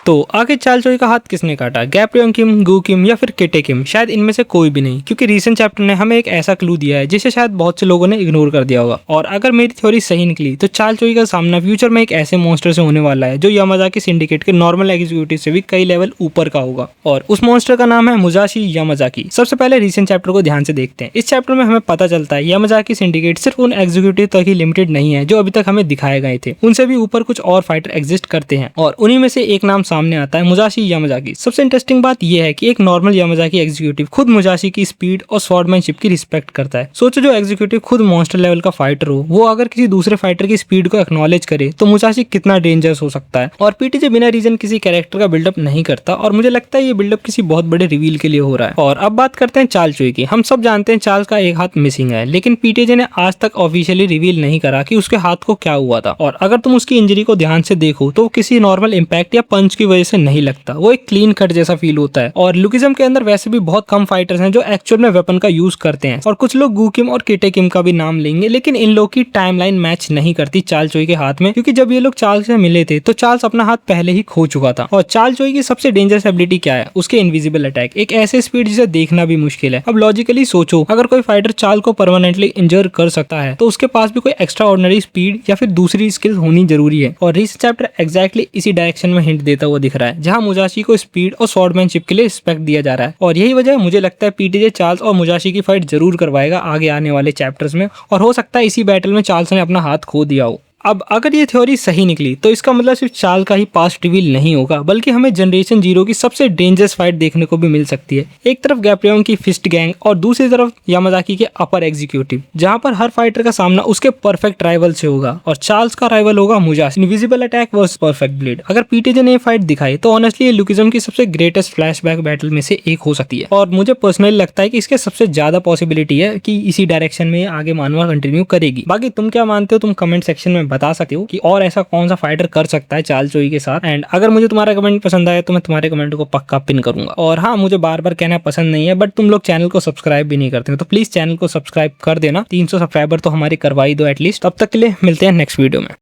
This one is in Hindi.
तो आगे चालचोई का हाथ किसने काटा, गैप्रियन किम, गू किम या फिर किटे किम? शायद इनमें से कोई भी नहीं, क्योंकि रीसेंट चैप्टर ने हमें एक ऐसा क्लू दिया है जिसे शायद बहुत से लोगों ने इग्नोर कर दिया होगा। और अगर मेरी थ्योरी सही निकली तो चालचोई का सामना फ्यूचर में एक ऐसे मॉन्स्टर से होने वाला है जो यामाजाकी सिंडिकेट के नॉर्मल एग्जीक्यूटिव से भी कई लेवल ऊपर का होगा, और उस मॉन्स्टर का नाम है मुजाशी यामाजाकी। सबसे पहले रीसेंट चैप्टर को ध्यान से देखते हैं। इस चैप्टर में हमें पता चलता है यामाजाकी सिंडिकेट सिर्फ उन एग्जीक्यूटिव तक ही लिमिटेड नहीं है जो अभी तक हमें दिखाए गए थे, उनसे भी ऊपर कुछ और फाइटर एग्जिस्ट करते हैं, और उन्हीं में से एक नाम सामने आता है, मुजाशी यामाजाकी। सबसे इंटरेस्टिंग बात यह है कि एक नॉर्मल यामाजाकी एग्जीक्यूटिव खुद मुजाशी की स्पीड और स्वॉर्डमैनशिप की रिस्पेक्ट करता है। सोचो, जो एग्जीक्यूटिव खुद मॉन्स्टर लेवल का फाइटर हो, वो अगर किसी दूसरे फाइटर की स्पीड को एक्नॉलेज करे तो मुजाशी कितना डेंजरस हो सकता है। और पीटीजे बिना रीजन किसी कैरेक्टर का बिल्डअप नहीं करता, और मुझे लगता है ये बिल्डअप किसी बहुत बड़े रिवील के लिए हो रहा है। और अब बात करते हैं चालचोई की। हम सब जानते हैं चार्ल्स का एक हाथ मिसिंग है, लेकिन पीटीजे ने आज तक ऑफिशियली रिवील नहीं करा कि उसके हाथ को क्या हुआ था। और अगर तुम उसकी इंजरी को ध्यान से देखो तो किसी नॉर्मल इंपैक्ट या पंच की वजह से नहीं लगता, वो एक क्लीन कट जैसा फील होता है। और लुकिज्म के अंदर वैसे भी बहुत कम फाइटर्स हैं जो एक्चुअल में वेपन का यूज करते हैं, और कुछ लोग गू किम और किटे किम का भी नाम लेंगे, लेकिन इन लोग की टाइमलाइन मैच नहीं करती चालचोई के हाथ में, क्योंकि जब ये लोग चार्ल्स से मिले थे तो चार्ल्स अपना हाथ पहले ही खो चुका था। और चालचोई की सबसे डेंजरस एबिलिटी क्या है? उसके इनविजिबल अटैक, एक ऐसे स्पीड जिसे देखना भी मुश्किल है। अब लॉजिकली सोचो, अगर कोई फाइटर चार्ल्स को परमानेंटली इंजर कर सकता है तो उसके पास भी कोई एक्स्ट्रा ऑर्डिनरी स्पीड या फिर दूसरी स्किल होनी जरूरी है। और रीसेंट चैप्टर एग्जैक्टली इसी डायरेक्शन में हिंट देता हुआ दिख रहा है, जहां मुजाशी को स्पीड और स्वॉर्डमैनशिप के लिए रिस्पेक्ट दिया जा रहा है। और यही वजह है मुझे लगता है पीटीजे चार्ल्स और मुजाशी की फाइट जरूर करवाएगा आगे आने वाले चैप्टर्स में, और हो सकता है इसी बैटल में चार्ल्स ने अपना हाथ खो दिया हो। अब अगर ये थ्योरी सही निकली तो इसका मतलब सिर्फ चार्ल्स का ही पास्ट रिवील नहीं होगा, बल्कि हमें जनरेशन 0 की सबसे डेंजरस फाइट देखने को भी मिल सकती है। एक तरफ गैप्रियन की फिस्ट गैंग और दूसरी तरफ यामाजाकी के अपर एग्जीक्यूटिव, जहां पर हर फाइटर का सामना उसके परफेक्ट राइवल से होगा, और चार्ल्स का राइवल होगा Musashi. Invisible attack versus perfect blade. अगर पीटीजे ने फाइट दिखाई तो ऑनेस्टली ये लुकिज्म की सबसे ग्रेटेस्ट फ्लैशबैक बैटल में से एक हो सकती है, और मुझे पर्सनली लगता है कि इसके सबसे ज्यादा पॉसिबिलिटी है कि इसी डायरेक्शन में आगे मानवा कंटिन्यू करेगी। बाकी तुम क्या मानते हो, तुम कमेंट सेक्शन में बता सकते हो कि और ऐसा कौन सा फाइटर कर सकता है चालचोई के साथ। एंड अगर मुझे तुम्हारा कमेंट पसंद आया तो मैं तुम्हारे कमेंट को पक्का पिन करूंगा। और हाँ, मुझे बार बार कहना पसंद नहीं है, बट तुम लोग चैनल को सब्सक्राइब भी नहीं करते हो, तो प्लीज चैनल को सब्सक्राइब कर देना। 300 सब्सक्राइबर तो हमारे करवा ही दो एटलीस्ट। तब तक के लिए मिलते हैं नेक्स्ट वीडियो में।